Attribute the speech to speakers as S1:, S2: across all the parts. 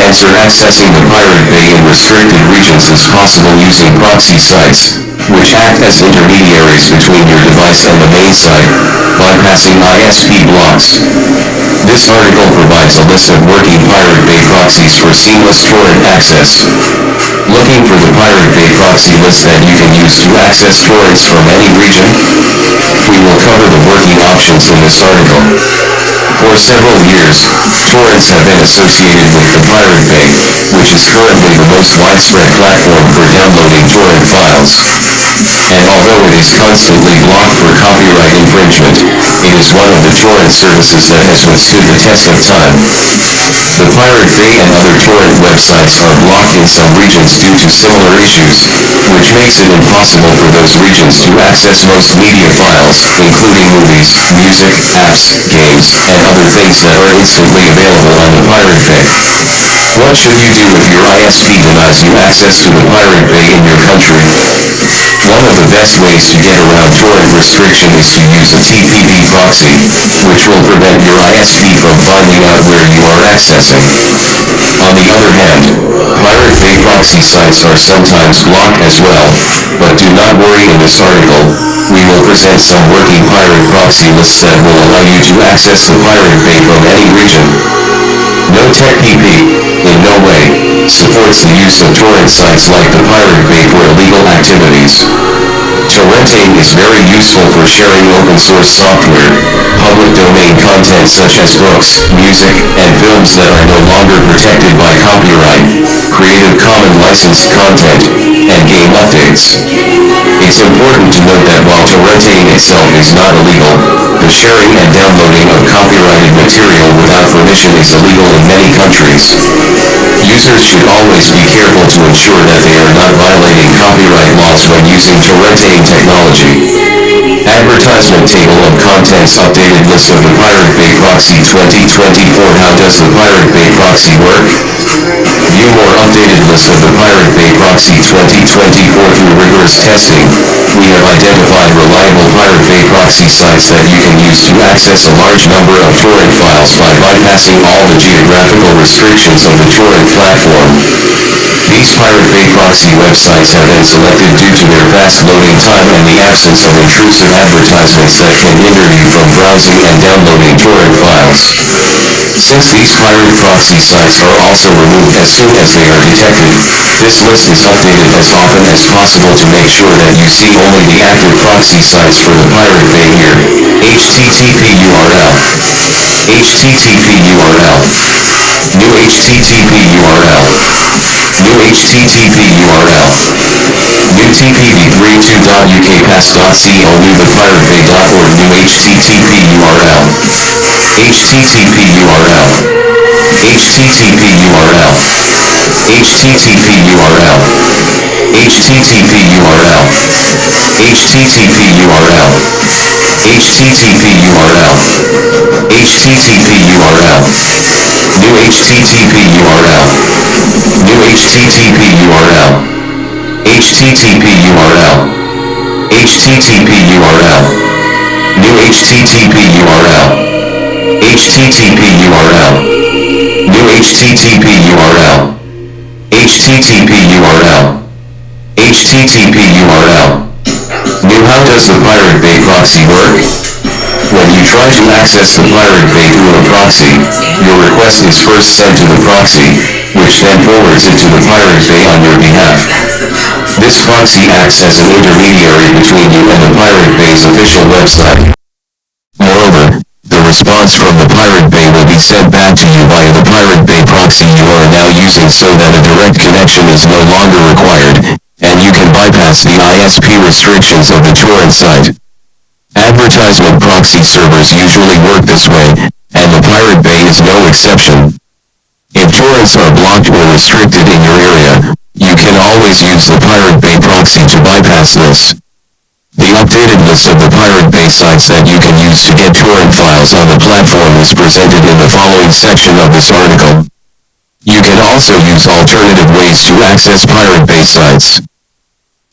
S1: Answer: accessing the Pirate Bay in restricted regions is possible using proxy sites, which act as intermediaries between your device and the main site, bypassing ISP blocks. This article provides a list of working Pirate Bay proxies for seamless torrent access. Looking for the Pirate Bay proxy list that you can use to access torrents from any region? We will cover the working options in this article. For several years, torrents have been associated with the Pirate Bay, which is currently the most widespread platform for downloading torrent files. And although it is constantly blocked for copyright infringement, it is one of the torrent services that has withstood the test of time. The Pirate Bay and other torrent websites are blocked in some regions due to similar issues, which makes it impossible for those regions to access most media files, including movies, music, apps, games, and other things that are instantly available on the Pirate Bay. What should you do if your ISP denies you access to the Pirate Bay in your country? One of the best ways to get around torrent restriction is to use a TPP proxy, which will prevent your ISP from finding out where you are accessing. On the other hand, Pirate Bay proxy sites are sometimes blocked as well, but do not worry. In this article, we will present some working pirate proxy lists that will allow you to access the Pirate Bay from any region. No TPP, in no way, supports the use of torrent sites like the Pirate Bay for illegal activities. Torrenting is very useful for sharing open source software, public domain content such as books, music, and films that are no longer protected by copyright, Creative Commons licensed content, and game updates. It's important to note that while torrenting itself is not illegal, the sharing and downloading of copyrighted material without permission is illegal in many countries. Users should always be careful to ensure that they are not violating copyright laws when using torrenting technology. Advertisement table of contents. Updated list of the Pirate Bay proxy 2024. How does the Pirate Bay proxy work? View more updated list of the Pirate Bay proxy 2024. Through rigorous testing, we have identified reliable Pirate Bay proxy sites that you can use to access a large number of torrent files by bypassing all the geographical restrictions of the torrent platform. These Pirate Bay proxy websites have been selected due to their fast loading time and the absence of intrusive advertisements that can hinder you from browsing and downloading torrent files. Since these pirate proxy sites are also removed as soon as they are detected, this list is updated as often as possible to make sure that you see only the active proxy sites for the Pirate Bay here. HTTP URL. HTTP URL. New HTTP URL. New HTTP URL. New TPV32.uk pass.co. New thepirateBay.org. New HTTP URL. HTTP URL. HTTP URL. HTTP URL. HTTP URL. HTTP URL. HTTP URL. HTTP URL. New HTTP URL. New HTTP URL. HTTP URL. HTTP URL. New HTTP URL. HTTP URL. New HTTP URL. HTTP URL. HTTP URL. New. How does the Pirate Bay proxy work? When you try to access the Pirate Bay through a proxy, your request is first sent to the proxy, which then forwards it to the Pirate Bay on your behalf. This proxy acts as an intermediary between you and the Pirate Bay's official website. Moreover, the response from the Pirate Bay will be sent back to you via the Pirate Bay proxy you are now using, so that a direct connection is no longer required, and you can bypass the ISP restrictions of the torrent site. Advertisement proxy servers usually work this way, and the Pirate Bay is no exception. If torrents are blocked or restricted in your area, you can always use the Pirate Bay proxy to bypass this. The updated list of the Pirate Bay sites that you can use to get torrent files on the platform is presented in the following section of this article. You can also use alternative ways to access Pirate Bay sites.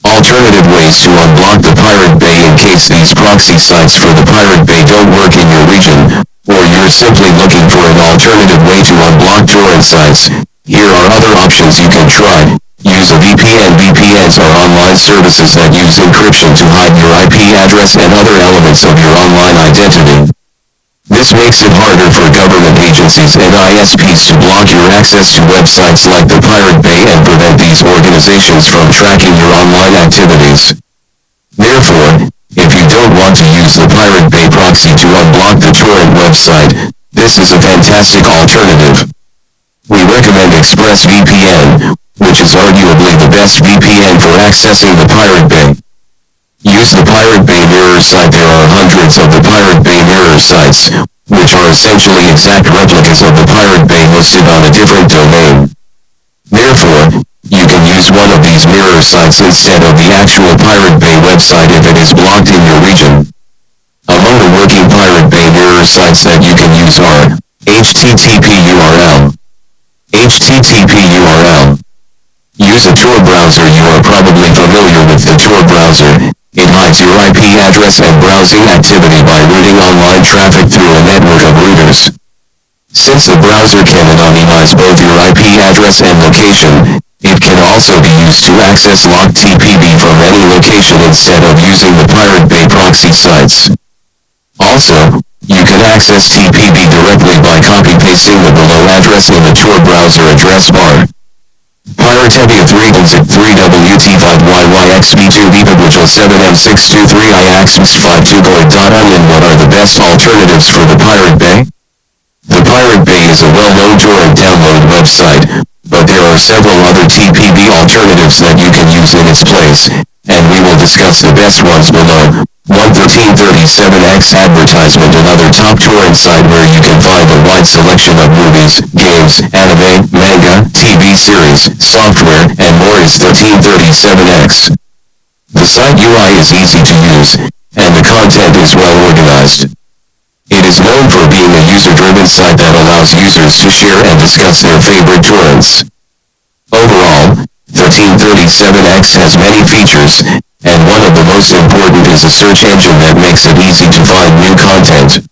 S1: Alternative ways to unblock the Pirate Bay in case these proxy sites for the Pirate Bay don't work in your region, or you're simply looking for an alternative way to unblock torrent sites. Here are other options you can try. Use a VPN. VPNs are online services that use encryption to hide your IP address and other elements of your online identity. This makes it harder for government agencies and ISPs to block your access to websites like the Pirate Bay and prevent these organizations from tracking your online activities. Therefore, if you don't want to use the Pirate Bay proxy to unblock the torrent website, this is a fantastic alternative. We recommend ExpressVPN, which is arguably the best VPN for accessing the Pirate Bay. Use the Pirate Bay mirror site. There are hundreds of the Pirate Bay mirror sites, which are essentially exact replicas of the Pirate Bay hosted on a different domain. Therefore, you can use one of these mirror sites instead of the actual Pirate Bay website if it is blocked in your region. Among the working Pirate Bay mirror sites that you can use are HTTP URL. HTTP URL. Use a Tor browser. You are probably familiar with the Tor browser. It hides your IP address and browsing activity by routing online traffic through a network of routers. Since the browser can anonymize both your IP address and location, it can also be used to access locked TPB from any location instead of using the Pirate Bay proxy sites. Also, you can access TPB directly by copy-pasting the below address in the Tor browser address bar. Pirateria 3-3-WT5YYXB2VPBWIGL7M623IAX52.onion. What are the best alternatives for the Pirate Bay? The Pirate Bay is a well-known torrent download website, but there are several other TPB alternatives that you can use in its place, and we will discuss the best ones below. 11337X advertisement. Another top torrent site where you can find a wide selection of movies, games, anime, manga, TV series, software, and more is 1337X. The site UI is easy to use, and the content is well organized. It is known for being a user-driven site that allows users to share and discuss their favorite torrents. Overall, 1337X has many features, and one of the most important is a search engine that makes it easy to find new content.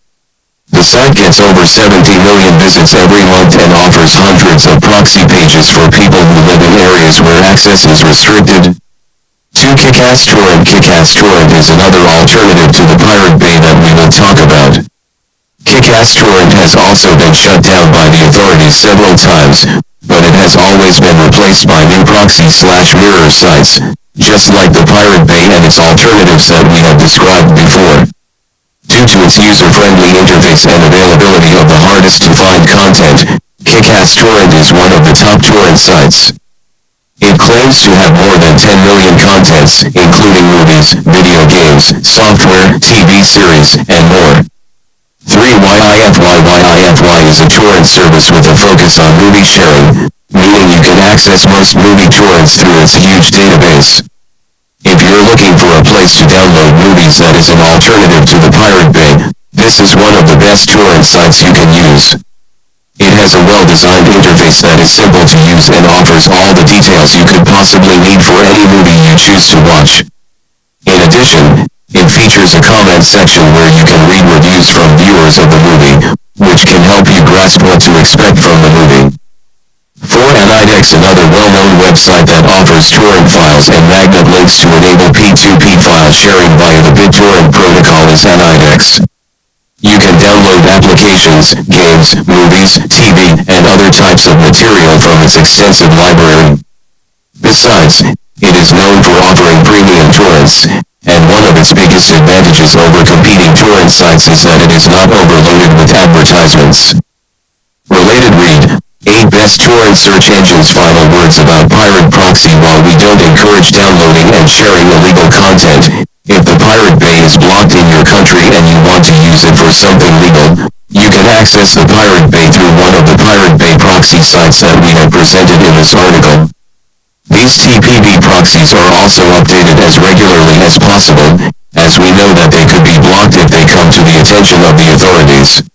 S1: The site gets over 70 million visits every month and offers hundreds of proxy pages for people who live in areas where access is restricted. 2. Kickass Torrent. Kickass Torrent is another alternative to the Pirate Bay that we will talk about. Kickass Torrent has also been shut down by the authorities several times, but it has always been replaced by new proxy/mirror sites, just like the Pirate Bay and its alternatives that we have described before. Due to its user-friendly interface and availability of the hardest-to-find content, Kickass Torrent is one of the top torrent sites. It claims to have more than 10 million contents, including movies, video games, software, TV series, and more. 3. YIFY is a torrent service with a focus on movie sharing, meaning you can access most movie torrents through its huge database. If you're looking for a place to download movies that is an alternative to the Pirate Bay, this is one of the best torrent sites you can use. It has a well-designed interface that is simple to use and offers all the details you could possibly need for any movie you choose to watch. In addition, it features a comment section where you can read reviews from viewers of the movie, which can help you grasp what to expect from the movie. 4. Anidex. Another well-known website that offers torrent files and magnet links to enable P2P file sharing via the BitTorrent protocol is Anidex. You can download applications, games, movies, TV, and other types of material from its extensive library. Besides, it is known for offering premium torrents, and one of its biggest advantages over competing torrent sites is that it is not overloaded with advertisements. Related read, 8 Best Torrent Search Engines. Final words about Pirate Proxy. While we don't encourage downloading and sharing illegal content, if the Pirate Bay is blocked in your country and you want to use it for something legal, you can access the Pirate Bay through one of the Pirate Bay proxy sites that we have presented in this article. These TPB proxies are also updated as regularly as possible, as we know that they could be blocked if they come to the attention of the authorities.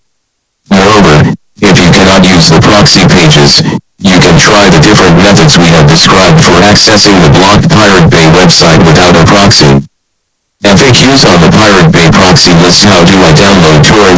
S1: Moreover, if you cannot use the proxy pages, you can try the different methods we have described for accessing the blocked Pirate Bay website without a proxy. FAQs on the Pirate Bay proxy list. How do I download torrent